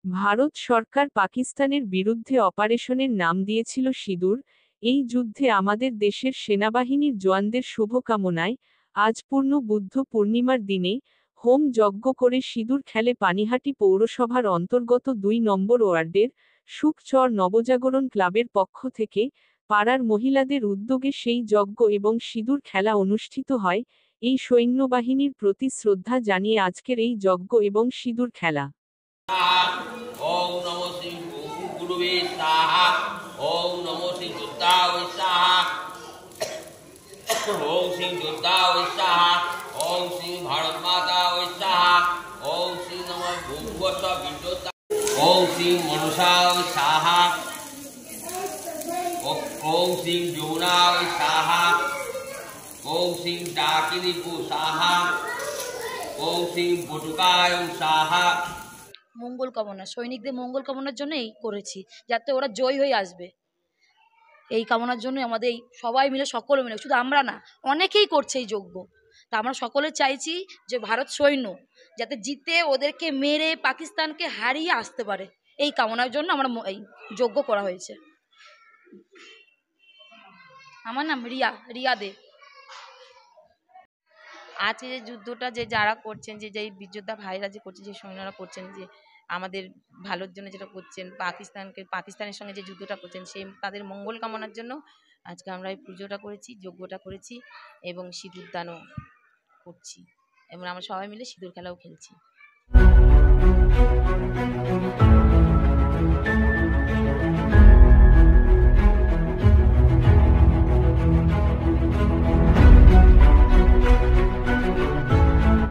ভারত সরকার পাকিস্তানের বিরুদ্ধে অপারেশনের নাম দিয়েছিল সিঁদুর। এই যুদ্ধে আমাদের দেশের সেনাবাহিনীর জওয়ানদের শুভকামনায় আজ পূর্ণ বুদ্ধ পূর্ণিমার দিনে হোম যজ্ঞ করে সিঁদুর খেলে পানিহাটি পৌরসভার অন্তর্গত ২ নম্বর ওয়ার্ডের সুখচর নবজাগরণ ক্লাবের পক্ষ থেকে পাড়ার মহিলাদের উদ্যোগে সেই যজ্ঞ এবং সিঁদুর খেলা অনুষ্ঠিত হয়। এই সৈন্যবাহিনীর প্রতি শ্রদ্ধা জানিয়ে আজকের এই যজ্ঞ এবং সিঁদুর খেলা। ओम नमो श्री गुरुवे स्वाहा। ओम नमो श्री दुर्गावे स्वाहा। ओम श्री दुर्गावे स्वाहा। ओम श्री भारत माता वे स्वाहा। ओम श्री नमो भूवस्व विद्युत। ओम श्री मनुषा वे स्वाहा। ओम श्री जमुना वे स्वाहा। ओम श्री डाकिनी को स्वाहा। ओम श्री बटुकाय स्वाहा। মঙ্গল কামনা, সৈনিকদের মঙ্গল কামনার জন্য এই করেছি, যাতে ওরা জয় হয়ে আসবে। এই কামনার জন্য আমাদের এই সবাই মিলে, সকলে মিলে, শুধু আমরা না, অনেকেই করছে এই যজ্ঞ। তা আমরা সকলে চাইছি যে ভারত সৈন্য যাতে জিতে ওদেরকে মেরে পাকিস্তানকে হারিয়ে আসতে পারে, এই কামনার জন্য আমরা এই যজ্ঞ করা হয়েছে। আমার নাম রিয়া দে। আজকে যে যুদ্ধটা যে যারা করছেন, যে যেই বীরযোদ্ধা ভাইরা যে করছে, যে সৈন্যরা করছেন, যে আমাদের ভালোর জন্য যেটা করছেন, পাকিস্তানের সঙ্গে যে যুদ্ধটা করছেন, সেই তাদের মঙ্গল কামনার জন্য আজকে আমরা এই পুজোটা করেছি, যজ্ঞটা করেছি এবং সিঁদুর দানও করছি এবং আমরা সবাই মিলে সিঁদুর খেলাও খেলছি।